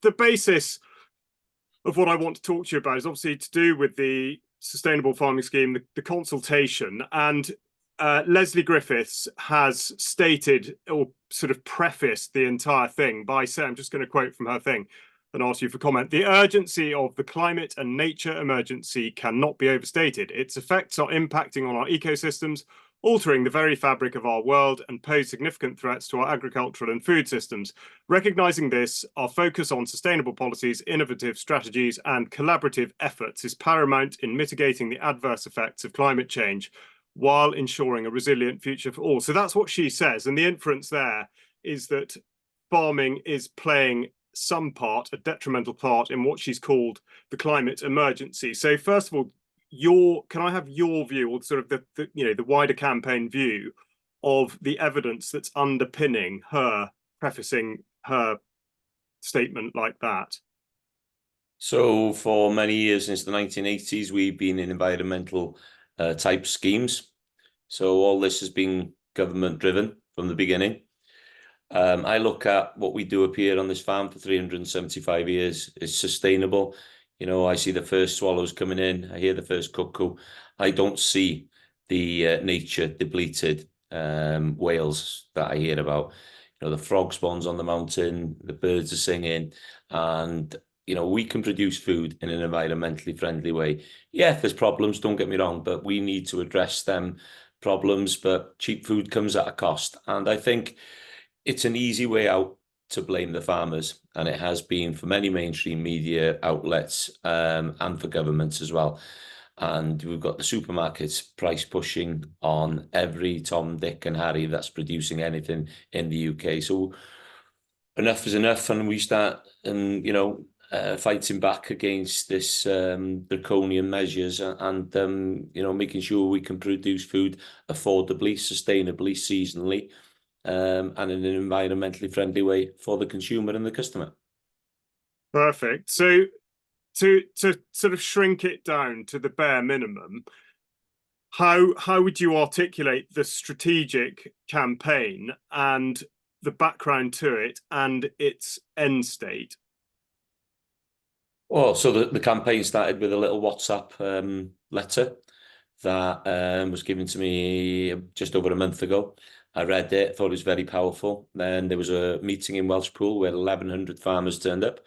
the basis of what I want to talk to you about is obviously to do with the sustainable farming scheme, the consultation, and Leslie Griffiths has stated or sort of prefaced the entire thing by saying, I'm just going to quote from her thing and ask you for comment. The urgency of the climate and nature emergency cannot be overstated. Its effects are impacting on our ecosystems, altering the very fabric of our world, and pose significant threats to our agricultural and food systems. Recognizing this, our focus on sustainable policies, innovative strategies, and collaborative efforts is paramount in mitigating the adverse effects of climate change while ensuring a resilient future for all. So that's what she says. And the inference there is that farming is playing some part, a detrimental part, in what she's called the climate emergency. So first of all, can I have your view, or sort of the wider campaign view of the evidence that's underpinning her prefacing her statement like that? So for many years, since the 1980s, we've been in environmental type schemes. So all this has been government driven from the beginning. I look at what we do up here on this farm for 375 years is sustainable. You know, I see the first swallows coming in. I hear the first cuckoo. I don't see the nature depleted whales that I hear about. You know, the frog spawns on the mountain, the birds are singing, and you know, we can produce food in an environmentally friendly way. Yeah, there's problems, don't get me wrong, but we need to address them problems. But cheap food comes at a cost. And I think it's an easy way out to blame the farmers. And it has been for many mainstream media outlets and for governments as well. And we've got the supermarkets price pushing on every Tom, Dick and Harry that's producing anything in the UK. So enough is enough. And we start, fighting back against this draconian measures and making sure we can produce food affordably, sustainably, seasonally, and in an environmentally friendly way for the consumer and the customer. Perfect. So to sort of shrink it down to the bare minimum, how would you articulate the strategic campaign and the background to it and its end state? Well, so the campaign started with a little WhatsApp letter that was given to me just over a month ago. I read it, thought it was very powerful. Then there was a meeting in Welshpool where 1,100 farmers turned up.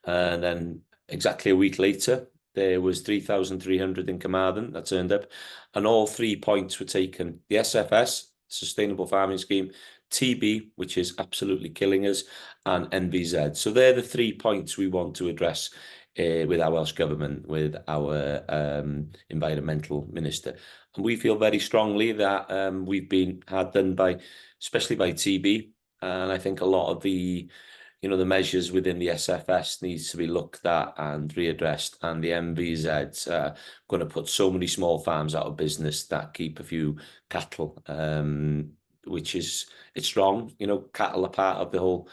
And then exactly a week later, there was 3,300 in Carmarthen that turned up. And all 3 points were taken. The SFS, Sustainable Farming Scheme, TB, which is absolutely killing us, and NVZ. So they're the 3 points we want to address with our Welsh Government, with our environmental minister. And we feel very strongly that we've been hard done by, especially by TB. And I think a lot of the measures within the SFS needs to be looked at and readdressed. And the MVZ's going to put so many small farms out of business that keep a few cattle, which is, it's wrong. You know, cattle are part of the whole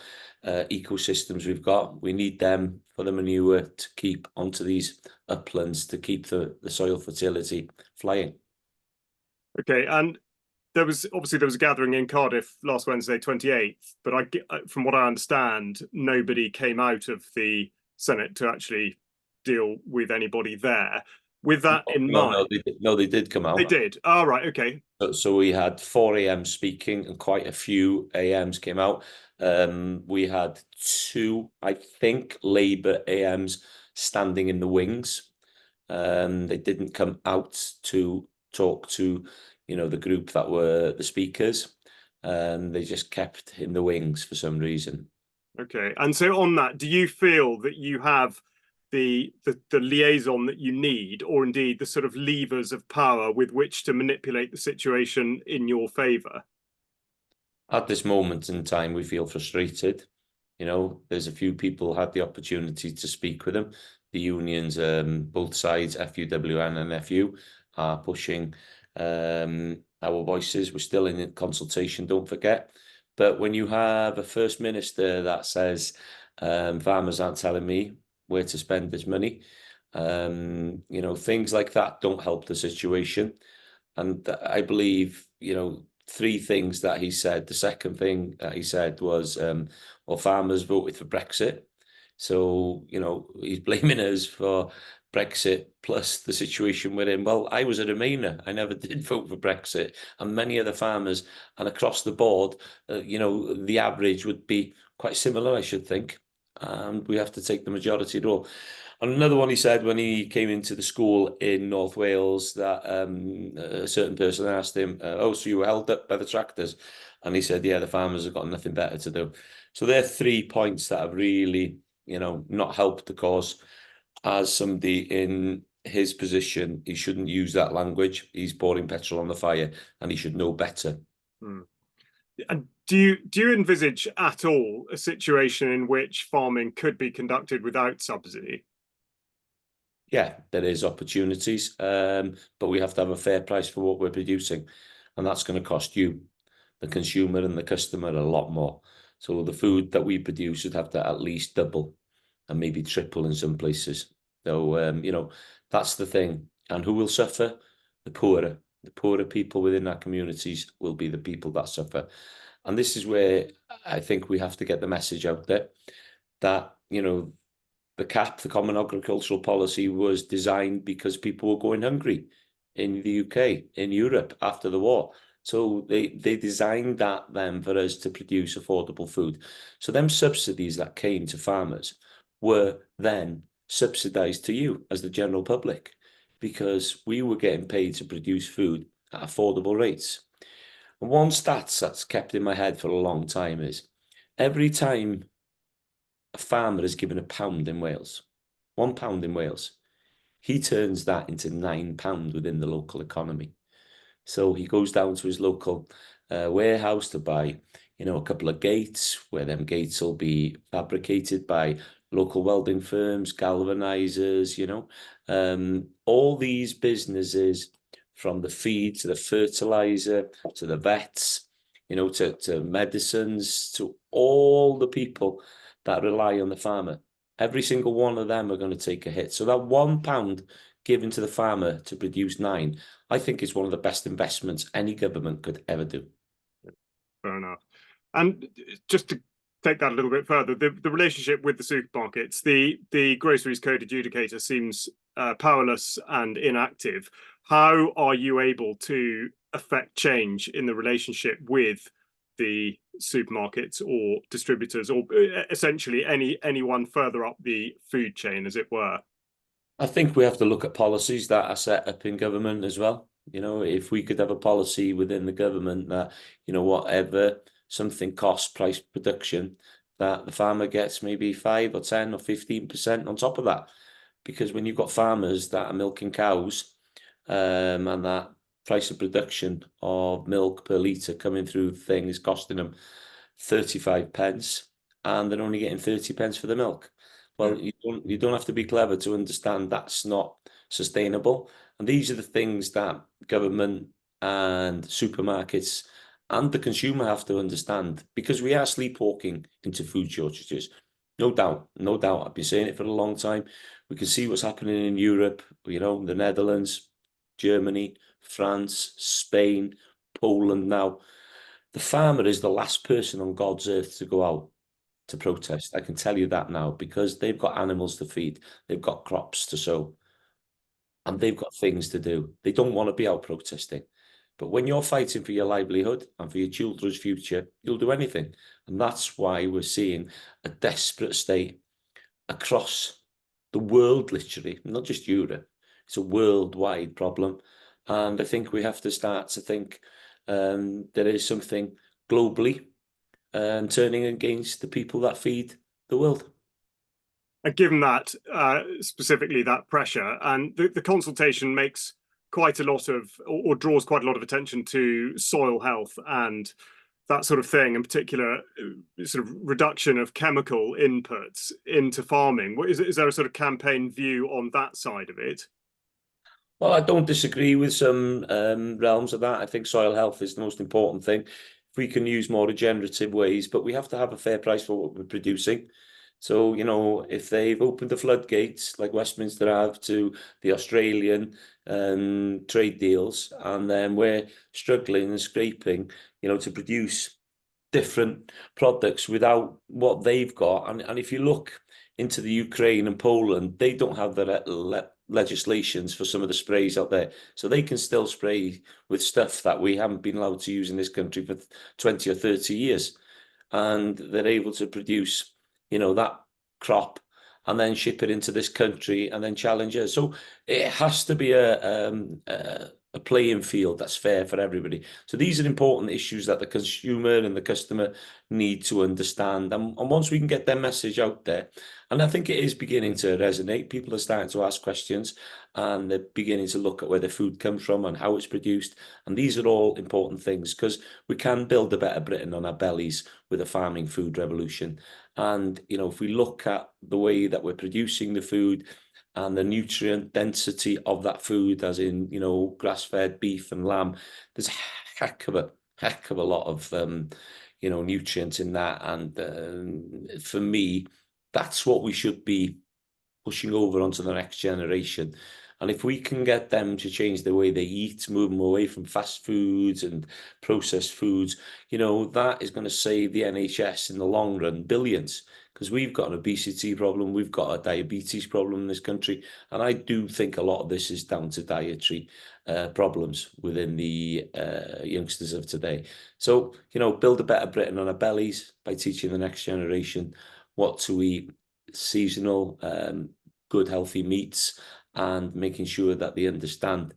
ecosystems we've got. We need them for the manure to keep onto these uplands, to keep the soil fertility flying. Okay, and there was a gathering in Cardiff last Wednesday, 28th, but from what I understand, nobody came out of the Senate to actually deal with anybody there. With that in mind, they did come out. They did. Oh, right, okay. So we had 4 AMs speaking, and quite a few AMs came out. We had 2, I think, Labour AMs standing in the wings. They didn't come out to talk to, the group that were the speakers. They just kept in the wings for some reason. Okay, and so on that, do you feel that you have the liaison that you need, or indeed the sort of levers of power with which to manipulate the situation in your favour? At this moment in time, we feel frustrated. There's a few people had the opportunity to speak with them. The unions, both sides, FUWN and FU, are pushing our voices. We're still in consultation, don't forget. But when you have a First Minister that says, farmers aren't telling me where to spend this money, things like that don't help the situation. And I believe, 3 things that he said. The second thing that he said was, well, farmers voted for Brexit. So, he's blaming us for Brexit plus the situation we're in. Well, I was a Remainer. I never did vote for Brexit, and many other farmers, and across the board, the average would be quite similar, I should think. And we have to take the majority role. And another one he said when he came into the school in North Wales that a certain person asked him, "Oh, so you were held up by the tractors?" And he said, "Yeah, the farmers have got nothing better to do." So there are 3 points that have really, not helped the cause. As somebody in his position, he shouldn't use that language. He's pouring petrol on the fire, and he should know better. And do you envisage at all a situation in which farming could be conducted without subsidy? Yeah, there is opportunities, but we have to have a fair price for what we're producing, and that's going to cost you, the consumer and the customer, a lot more. So the food that we produce would have to at least double and maybe triple in some places. So, that's the thing. And who will suffer? The poorer. The poorer people within our communities will be the people that suffer. And this is where I think we have to get the message out there that, the CAP, the Common Agricultural Policy, was designed because people were going hungry in the UK, in Europe after the war. So they designed that then for us to produce affordable food. So them subsidies that came to farmers were then subsidised to you as the general public because we were getting paid to produce food at affordable rates. And one stat that's kept in my head for a long time is every time a farmer is given £1 in Wales, £1 in Wales, he turns that into £9 within the local economy. So he goes down to his local warehouse to buy, a couple of gates, where them gates will be fabricated by local welding firms, galvanizers, all these businesses, from the feed to the fertilizer to the vets, to medicines, to all the people that rely on the farmer. Every single one of them are going to take a hit. So that £1 given to the farmer to produce 9, I think is one of the best investments any government could ever do. Fair enough. And just to take that a little bit further, the relationship with the supermarkets, the groceries code adjudicator seems powerless and inactive. How are you able to affect change in the relationship with the supermarkets or distributors, or essentially anyone further up the food chain, as it were? I think we have to look at policies that are set up in government as well. If we could have a policy within the government that, whatever something costs price production, that the farmer gets maybe 5 or 10 or 15% on top of that. Because when you've got farmers that are milking cows, and that price of production of milk per litre coming through the thing is costing them 35 pence, and they're only getting 30 pence for the milk. Well, you don't have to be clever to understand that's not sustainable. And these are the things that government and supermarkets and the consumer have to understand, because we are sleepwalking into food shortages. No doubt, no doubt. I've been saying it for a long time. We can see what's happening in Europe, the Netherlands, Germany, France, Spain, Poland now. The farmer is the last person on God's earth to go out to protest. I can tell you that now, because they've got animals to feed, they've got crops to sow, and they've got things to do. They don't want to be out protesting. But when you're fighting for your livelihood and for your children's future, you'll do anything. And that's why we're seeing a desperate state across the world, literally, not just Europe. It's a worldwide problem. And I think we have to start to think there is something globally turning against the people that feed the world. And given that, specifically that pressure, and the consultation makes quite a lot of, or draws quite a lot of attention to soil health and that sort of thing, in particular, sort of reduction of chemical inputs into farming. Is there a sort of campaign view on that side of it? Well, I don't disagree with some realms of that. I think soil health is the most important thing. If we can use more regenerative ways, but we have to have a fair price for what we're producing. So, if they've opened the floodgates like Westminster have to the Australian trade deals, and then we're struggling and scraping, to produce different products without what they've got. And if you look, into the Ukraine and Poland, they don't have the legislations for some of the sprays out there. So they can still spray with stuff that we haven't been allowed to use in this country for 20 or 30 years. And they're able to produce, that crop and then ship it into this country and then challenge us. So it has to be a playing field that's fair for everybody. So these are important issues that the consumer and the customer need to understand. And once we can get their message out there, and I think it is beginning to resonate, people are starting to ask questions and they're beginning to look at where the food comes from and how it's produced. And these are all important things because we can build a better Britain on our bellies with a farming food revolution. And, if we look at the way that we're producing the food and the nutrient density of that food, as in, grass-fed beef and lamb, there's a heck of a lot of, nutrients in that. And for me, that's what we should be pushing over onto the next generation. And if we can get them to change the way they eat, move them away from fast foods and processed foods, that is going to save the NHS in the long run billions, because we've got an obesity problem, we've got a diabetes problem in this country. And I do think a lot of this is down to dietary problems within the youngsters of today. So, build a better Britain on our bellies by teaching the next generation what to eat, seasonal, good, healthy meats, and making sure that they understand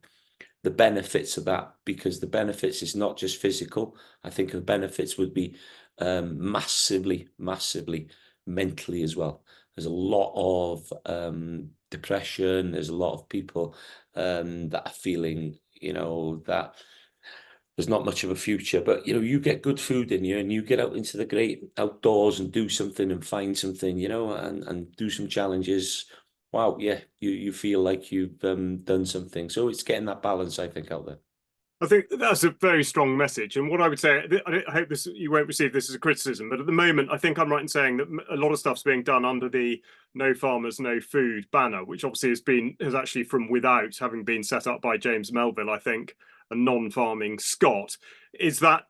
the benefits of that, because the benefits is not just physical. I think the benefits would be massively mentally as well. There's a lot of depression. There's a lot of people that are feeling, that there's not much of a future. But you get good food in you and you get out into the great outdoors and do something and find something, and do some challenges. Wow, yeah, you feel like you've done something. So it's getting that balance, I think, out there. I think that's a very strong message. And what I would say, I hope you won't receive this as a criticism, but at the moment, I think I'm right in saying that a lot of stuff's being done under the No Farmers, No Food banner, which obviously has actually from without, having been set up by James Melville, I think, a non-farming Scot. Is that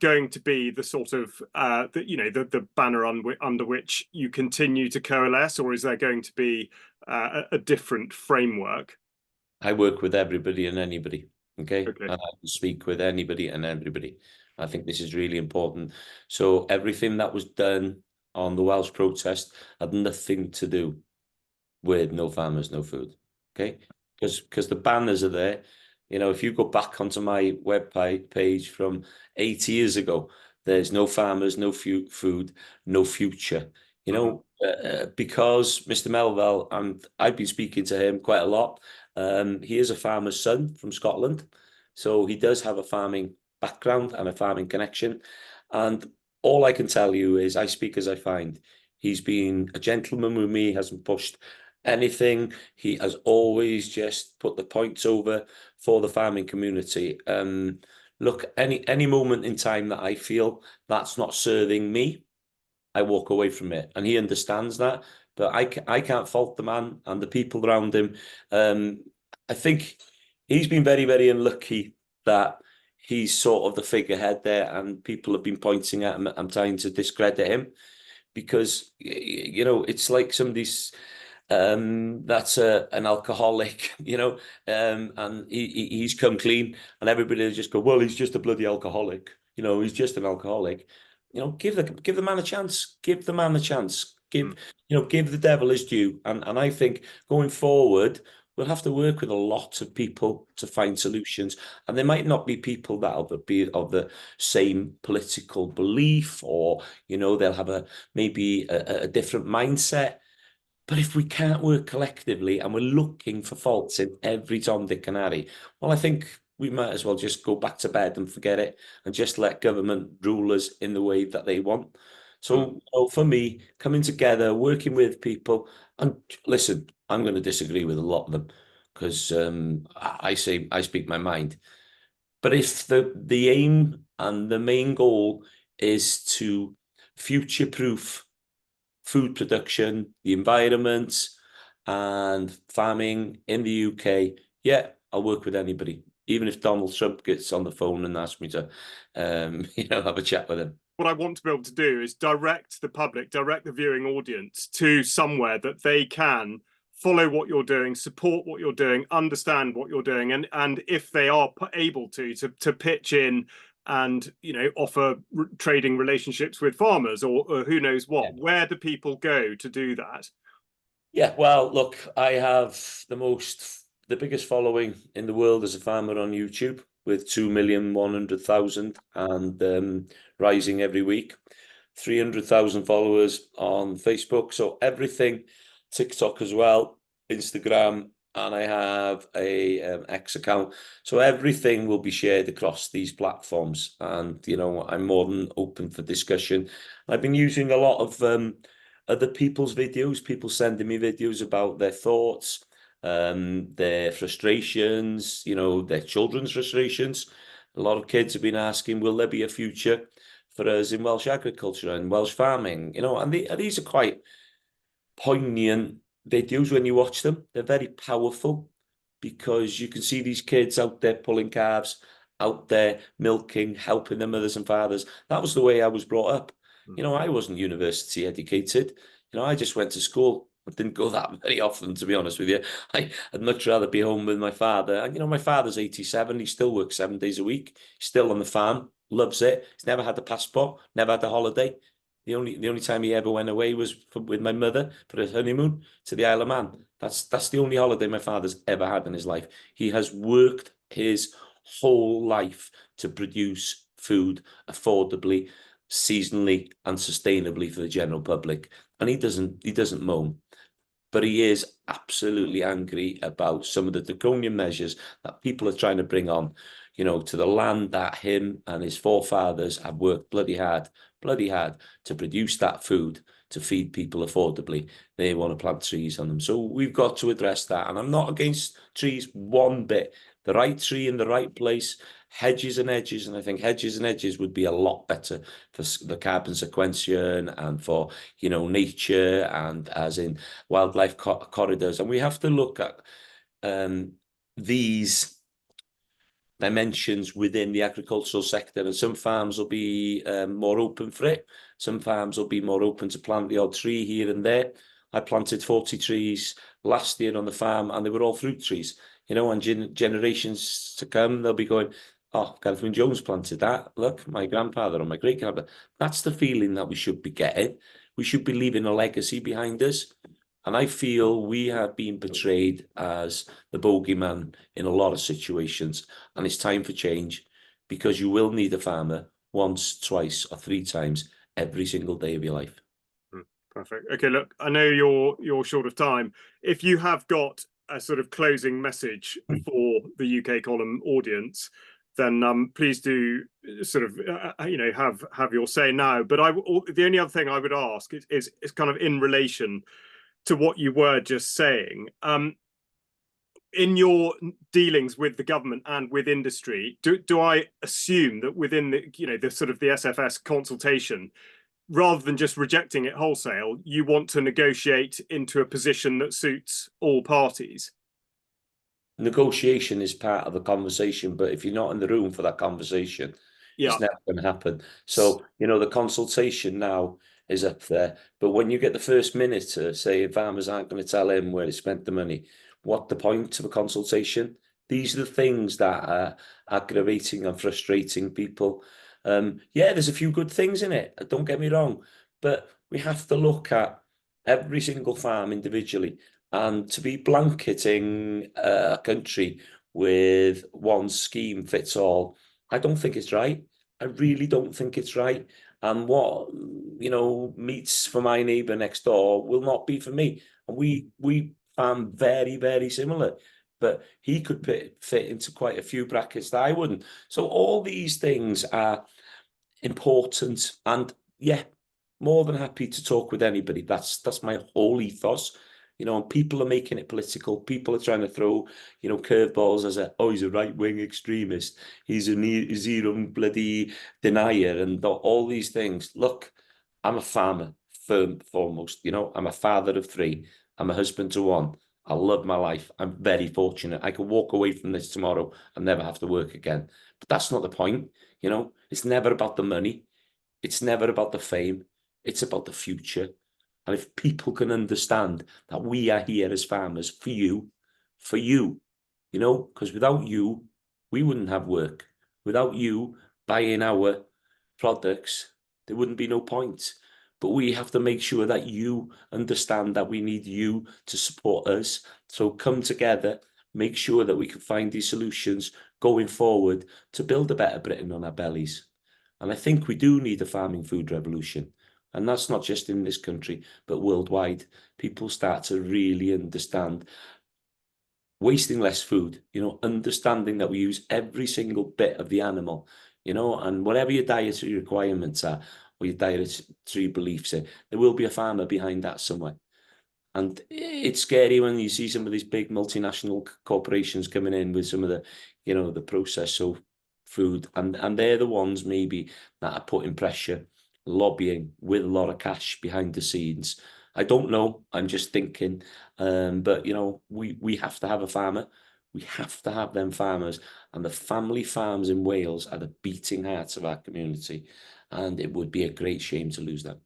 going to be the sort of the banner under which you continue to coalesce, or is there going to be a different framework? I work with everybody and anybody. Okay. Okay. And I can speak with anybody and everybody. I think this is really important. So everything that was done on the Welsh protest had nothing to do with No Farmers, No Food. Okay. Because the banners are there. If you go back onto my web page from 8 years ago, there's no farmers, no food, no future. Because Mr. Melville, and I've been speaking to him quite a lot. He is a farmer's son from Scotland, so he does have a farming background and a farming connection. And all I can tell you is I speak as I find. He's been a gentleman with me, hasn't pushed anything. He has always just put the points over for the farming community. Look, any moment in time that I feel that's not serving me, I walk away from it, and he understands that. But I can't fault the man and the people around him. I think he's been very, very unlucky that he's sort of the figurehead there, and people have been pointing at him. I'm trying to discredit him because it's like somebody's that's an alcoholic, and he's come clean, and everybody just go, well, he's just a bloody alcoholic. He's just an alcoholic. Give the man a chance. Give the man a chance. Give the devil his due. And I think going forward, we'll have to work with a lot of people to find solutions. And there might not be people that'll be of the same political belief, or, they'll have maybe a different mindset. But if we can't work collectively and we're looking for faults in every Tom, Dick and Harry, well, I think we might as well just go back to bed and forget it and just let government rule us in the way that they want. So for me, coming together, working with people, and listen, I'm going to disagree with a lot of them because I speak my mind. But if the aim and the main goal is to future-proof food production, the environment, and farming in the UK, yeah, I'll work with anybody. even if Donald Trump gets on the phone and asks me to, have a chat with him. What I want to be able to do is direct the public, direct the viewing audience to somewhere that they can follow what you're doing, support what you're doing, understand what you're doing, and if they are able to pitch in and offer trading relationships with farmers or who knows what. Yeah. Where do people go to do that? Yeah, well, look, I have the biggest following in the world as a farmer on YouTube, with 2,100,000 and rising every week. 300,000 followers on Facebook. So everything, TikTok as well, Instagram, and I have a X account. So everything will be shared across these platforms. And, I'm more than open for discussion. I've been using a lot of other people's videos, people sending me videos about their thoughts, their frustrations, their children's frustrations. A lot of kids have been asking, will there be a future for us in Welsh agriculture and Welsh farming? And these are quite poignant videos when you watch them. They're very powerful because you can see these kids out there pulling calves, out there milking, helping their mothers and fathers. That was the way I was brought up. I wasn't university educated. I just went to school. I didn't go that very often, to be honest with you. I'd much rather be home with my father. And, my father's 87. He still works 7 days a week. He's still on the farm, loves it. He's never had a passport, never had a holiday. The only time he ever went away was with my mother for a honeymoon to the Isle of Man. That's the only holiday my father's ever had in his life. He has worked his whole life to produce food affordably, seasonally, and sustainably for the general public. And he doesn't moan. But he is absolutely angry about some of the draconian measures that people are trying to bring on, to the land that him and his forefathers have worked bloody hard to produce that food to feed people affordably. They want to plant trees on them. So we've got to address that. And I'm not against trees one bit. The right tree in the right place, hedges and edges. And I think hedges and edges would be a lot better for the carbon sequestration and for, nature and as in wildlife corridors. And we have to look at these dimensions within the agricultural sector, and some farms will be more open for it. Some farms will be more open to plant the odd tree here and there. I planted 40 trees last year on the farm, and they were all fruit trees. And generations to come, they'll be going, oh, Gareth Wyn Jones planted that. Look, my grandfather or my great-grandfather. That's the feeling that we should be getting. We should be leaving a legacy behind us. And I feel we have been portrayed as the bogeyman in a lot of situations. And it's time for change, because you will need a farmer once, twice, or 3 times every single day of your life. Perfect. Okay, look, I know you're short of time. If you have got a sort of closing message for the UK column audience, then please do sort of have your say now. But the only other thing I would ask is kind of in relation to what you were just saying. In your dealings with the government and with industry, do I assume that within the sort of the SFS consultation, rather than just rejecting it wholesale, you want to negotiate into a position that suits all parties? Negotiation is part of the conversation, but if you're not in the room for that conversation, it's never going to happen. So, the consultation now is up there, but when you get the first minute to say farmers aren't going to tell him where they spent the money, what the point of a consultation? These are the things that are aggravating and frustrating people. There's a few good things in it, don't get me wrong, but we have to look at every single farm individually. And to be blanketing a country with one scheme fits all, I don't think it's right. I really don't think it's right. And what, meats for my neighbour next door will not be for me. And we farm very, very similar. But he could fit into quite a few brackets that I wouldn't. So all these things are important. And more than happy to talk with anybody. That's my whole ethos. And people are making it political. People are trying to throw, curveballs as he's a right-wing extremist. He's a zero bloody denier and all these things. Look, I'm a farmer, foremost. I'm a father of 3. I'm a husband to 1. I love my life. I'm very fortunate. I could walk away from this tomorrow and never have to work again. But that's not the point. You know, it's never about the money. It's never about the fame. It's about the future. And if people can understand that we are here as farmers for you, you know, because without you, we wouldn't have work. Without you buying our products, there wouldn't be no point. But we have to make sure that you understand that we need you to support us. So come together, make sure that we can find these solutions going forward to build a better Britain on our bellies. And I think we do need a farming food revolution. And that's not just in this country, but worldwide. People start to really understand wasting less food, you know, understanding that we use every single bit of the animal, you know, and whatever your dietary requirements are, or your dietary beliefs are, there will be a farmer behind that somewhere. And it's scary when you see some of these big multinational corporations coming in with some of the, you know, the processed food, and they're the ones maybe that are putting pressure, lobbying with a lot of cash behind the scenes. I don't know. I'm just thinking, but you know, we have to have a farmer. We have to have them farmers, and the family farms in Wales are the beating hearts of our community, and it would be a great shame to lose them.